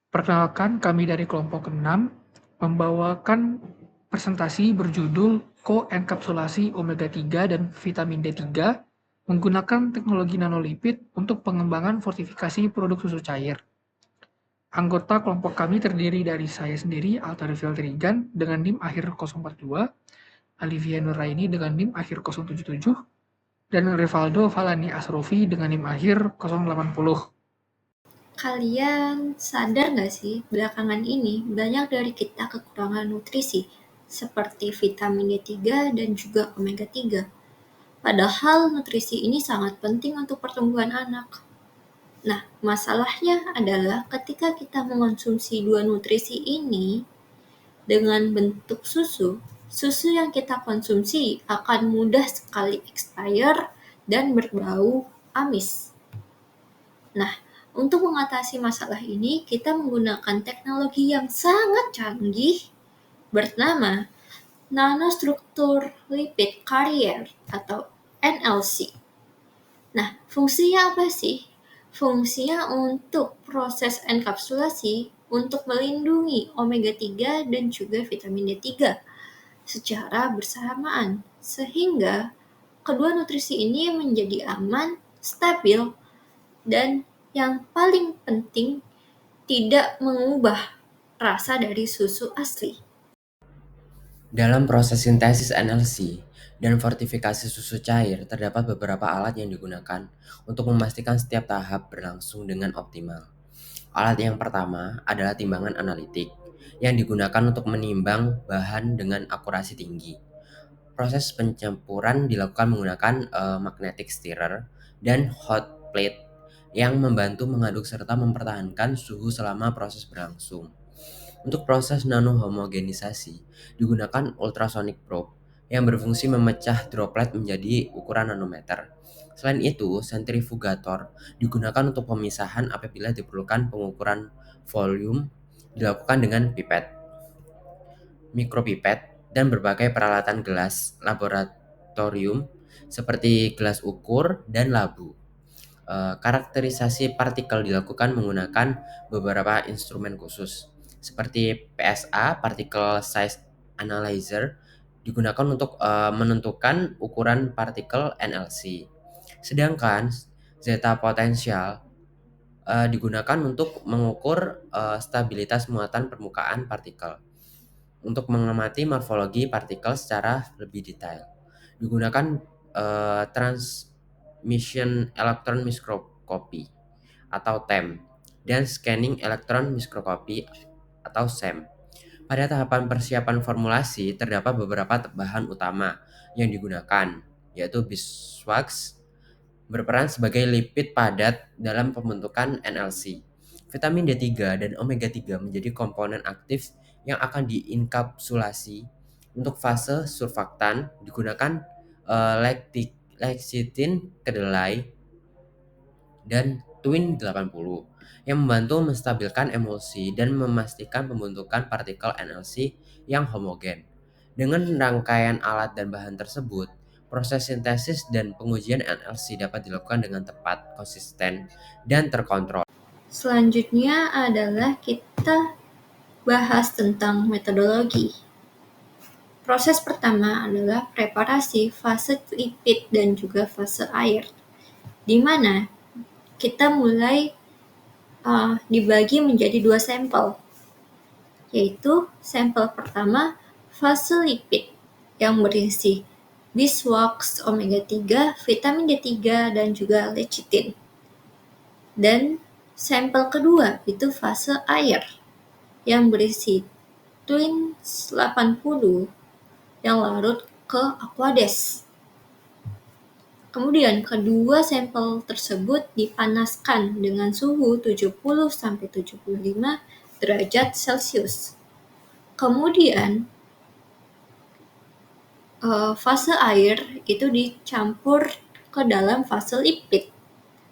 Perkenalkan, kami dari kelompok 6 membawakan presentasi berjudul Koenkapsulasi omega 3 dan vitamin D3 menggunakan teknologi nanolipid untuk pengembangan fortifikasi produk susu cair. Anggota kelompok kami terdiri dari saya sendiri, Altarifil Trigan dengan NIM akhir 042, Alivia Nuraini dengan NIM akhir 077, dan Rivaldo Falani Asrofi dengan NIM akhir 080. Kalian sadar nggak sih, belakangan ini banyak dari kita kekurangan nutrisi, seperti vitamin D3 dan juga omega 3. Padahal nutrisi ini sangat penting untuk pertumbuhan anak. Nah, masalahnya adalah ketika kita mengonsumsi dua nutrisi ini dengan bentuk susu, susu yang kita konsumsi akan mudah sekali expire dan berbau amis. Nah, untuk mengatasi masalah ini, kita menggunakan teknologi yang sangat canggih bernama nanostruktur lipid carrier atau NLC. Nah, fungsinya apa sih? Fungsinya untuk proses enkapsulasi untuk melindungi omega 3 dan juga vitamin D3 secara bersamaan, sehingga kedua nutrisi ini menjadi aman, stabil, dan yang paling penting tidak mengubah rasa dari susu asli. Dalam proses sintesis NLC dan fortifikasi susu cair, terdapat beberapa alat yang digunakan untuk memastikan setiap tahap berlangsung dengan optimal. Alat yang pertama adalah timbangan analitik yang digunakan untuk menimbang bahan dengan akurasi tinggi. Proses pencampuran dilakukan menggunakan magnetic stirrer dan hot plate yang membantu mengaduk serta mempertahankan suhu selama proses berlangsung. Untuk proses nanohomogenisasi, digunakan ultrasonic probe yang berfungsi memecah droplet menjadi ukuran nanometer. Selain itu, sentrifugator digunakan untuk pemisahan apabila diperlukan pengukuran volume dilakukan dengan pipet, mikropipet, dan berbagai peralatan gelas laboratorium seperti gelas ukur dan labu. Karakterisasi partikel dilakukan menggunakan beberapa instrumen khusus, seperti PSA (Particle Size Analyzer) digunakan untuk menentukan ukuran partikel NLC. Sedangkan zeta potensial digunakan untuk mengukur stabilitas muatan permukaan partikel. Untuk mengamati morfologi partikel secara lebih detail, digunakan transmission electron microscopy atau TEM dan scanning electron microscopy atau SEM. Pada tahapan persiapan formulasi, terdapat beberapa bahan utama yang digunakan, yaitu beeswax berperan sebagai lipid padat dalam pembentukan NLC. Vitamin D3 dan omega 3 menjadi komponen aktif yang akan diinkapsulasi. Untuk fase surfaktan digunakan lecithin kedelai dan Twin 80 yang membantu menstabilkan emulsi dan memastikan pembentukan partikel NLC yang homogen. Dengan rangkaian alat dan bahan tersebut, proses sintesis dan pengujian NLC dapat dilakukan dengan tepat, konsisten, dan terkontrol. Selanjutnya adalah kita bahas tentang metodologi. Proses pertama adalah preparasi fase lipid dan juga fase air, di mana kita mulai dibagi menjadi dua sampel, yaitu sampel pertama fase lipid yang berisi beeswax, omega 3, vitamin D3, dan juga lecithin. Dan sampel kedua itu fase air yang berisi Twin 80 yang larut ke Aquades. Kemudian kedua sampel tersebut dipanaskan dengan suhu 70-75 derajat Celcius. Kemudian fase air itu dicampur ke dalam fase lipid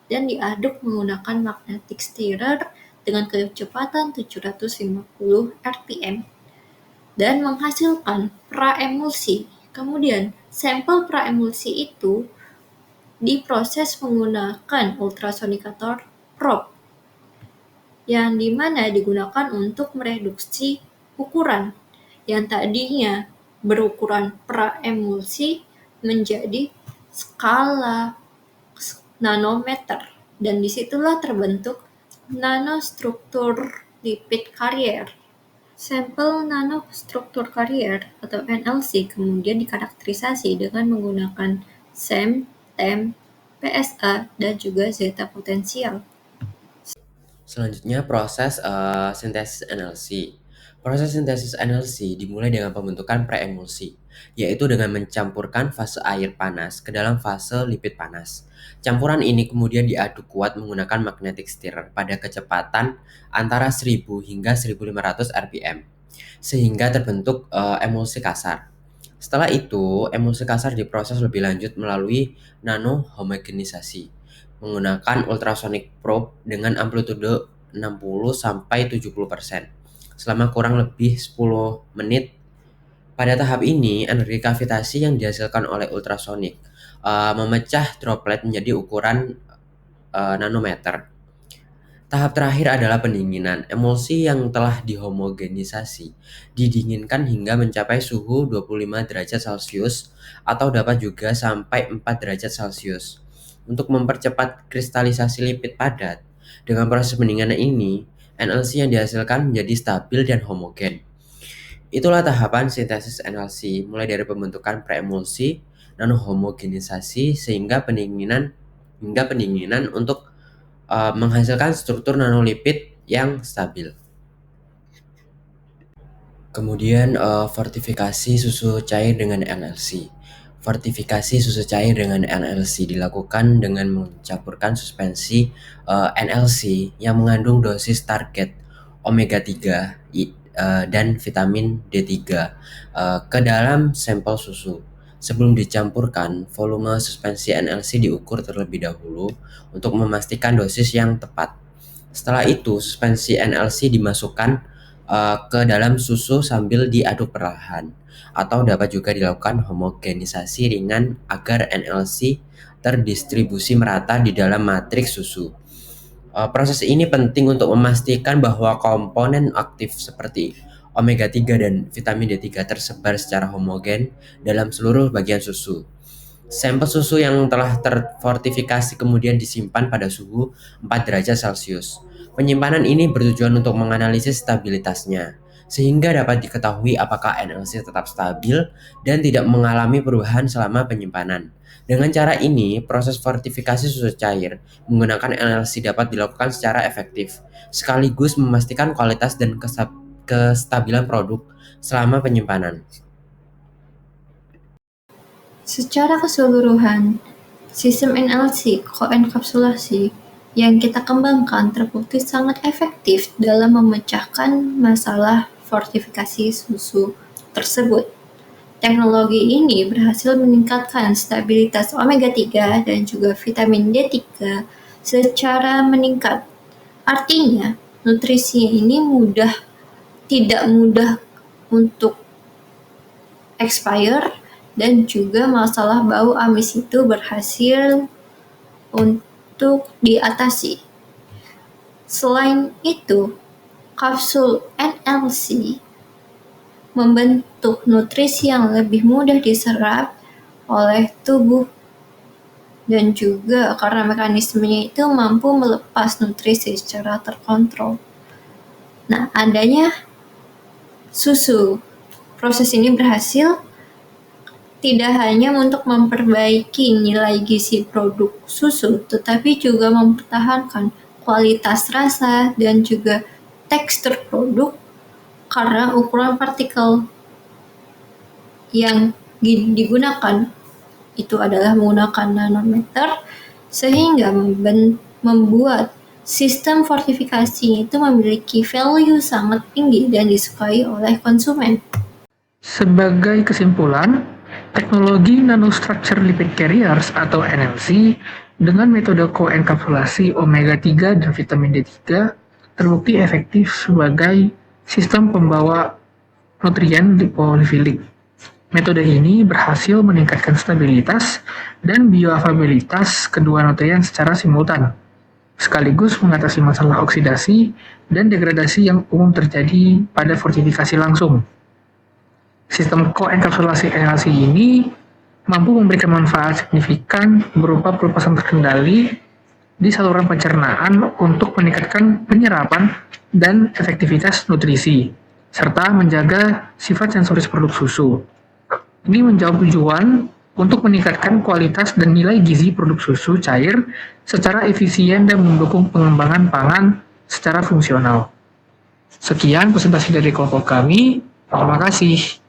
dan diaduk menggunakan magnetic stirrer dengan kecepatan 750 rpm dan menghasilkan praemulsi. Kemudian sampel praemulsi itu diproses menggunakan ultrasonicator probe yang dimana digunakan untuk mereduksi ukuran yang tadinya berukuran praemulsi menjadi skala nanometer, dan disitulah terbentuk nanostruktur lipid carrier. Sampel nanostruktur carrier atau NLC kemudian dikarakterisasi dengan menggunakan SEM, TEM, PSA, dan juga zeta potensial. Selanjutnya proses sintesis NLC. Proses sintesis NLC dimulai dengan pembentukan preemulsi, yaitu dengan mencampurkan fase air panas ke dalam fase lipid panas. Campuran ini kemudian diaduk kuat menggunakan magnetic stirrer pada kecepatan antara 1000 hingga 1500 rpm, sehingga terbentuk emulsi kasar. Setelah itu, emulsi kasar diproses lebih lanjut melalui nanohomogenisasi menggunakan ultrasonic probe dengan amplitude 60-70% selama kurang lebih 10 menit. Pada tahap ini, energi kavitasi yang dihasilkan oleh ultrasonic memecah droplet menjadi ukuran nanometer. Tahap terakhir adalah pendinginan. Emulsi yang telah dihomogenisasi didinginkan hingga mencapai suhu 25 derajat Celcius atau dapat juga sampai 4 derajat Celcius. Untuk mempercepat kristalisasi lipid padat, dengan proses pendinginan ini, NLC yang dihasilkan menjadi stabil dan homogen. Itulah tahapan sintesis NLC, mulai dari pembentukan preemulsi, nanohomogenisasi, hingga pendinginan untuk menghasilkan struktur nanolipid yang stabil. Kemudian fortifikasi susu cair dengan NLC. Fortifikasi susu cair dengan NLC dilakukan dengan mencampurkan suspensi NLC yang mengandung dosis target omega 3 dan vitamin D3 ke dalam sampel susu. Sebelum dicampurkan, volume suspensi NLC diukur terlebih dahulu untuk memastikan dosis yang tepat. Setelah itu, suspensi NLC dimasukkan ke dalam susu sambil diaduk perlahan, atau dapat juga dilakukan homogenisasi ringan agar NLC terdistribusi merata di dalam matriks susu. Proses ini penting untuk memastikan bahwa komponen aktif seperti omega 3 dan vitamin D3 tersebar secara homogen dalam seluruh bagian susu. Sampel susu yang telah terfortifikasi kemudian disimpan pada suhu 4 derajat Celcius. Penyimpanan ini bertujuan untuk menganalisis stabilitasnya, sehingga dapat diketahui apakah NLC tetap stabil dan tidak mengalami perubahan selama penyimpanan. Dengan cara ini, proses fortifikasi susu cair menggunakan NLC dapat dilakukan secara efektif, sekaligus memastikan kualitas dan kestabilan produk selama penyimpanan. Secara keseluruhan, sistem NLC koenkapsulasi yang kita kembangkan terbukti sangat efektif dalam memecahkan masalah fortifikasi susu tersebut. Teknologi ini berhasil meningkatkan stabilitas omega 3 dan juga vitamin D3 secara meningkat. Artinya, nutrisi ini tidak mudah untuk expire, dan juga masalah bau amis itu berhasil untuk diatasi. Selain itu, kapsul NLC membentuk nutrisi yang lebih mudah diserap oleh tubuh, dan juga karena mekanismenya itu mampu melepas nutrisi secara terkontrol. Nah, adanya susu, proses ini berhasil tidak hanya untuk memperbaiki nilai gizi produk susu, tetapi juga mempertahankan kualitas rasa dan juga tekstur produk karena ukuran partikel yang digunakan itu adalah menggunakan nanometer, sehingga membuat sistem fortifikasi itu memiliki value sangat tinggi dan disukai oleh konsumen. Sebagai kesimpulan, teknologi nanostructure lipid carriers atau NLC dengan metode koenkapsulasi omega 3 dan vitamin D3 terbukti efektif sebagai sistem pembawa nutrien lipofilik. Metode ini berhasil meningkatkan stabilitas dan bioavailabilitas kedua nutrien secara simultan. sekaligus mengatasi masalah oksidasi dan degradasi yang umum terjadi pada fortifikasi langsung. Sistem koenkapsulasi NLC ini mampu memberikan manfaat signifikan berupa pelepasan terkendali di saluran pencernaan untuk meningkatkan penyerapan dan efektivitas nutrisi, serta menjaga sifat sensoris produk susu. Ini menjawab tujuan untuk meningkatkan kualitas dan nilai gizi produk susu cair secara efisien dan mendukung pengembangan pangan secara fungsional. Sekian presentasi dari kelompok kami. Terima kasih.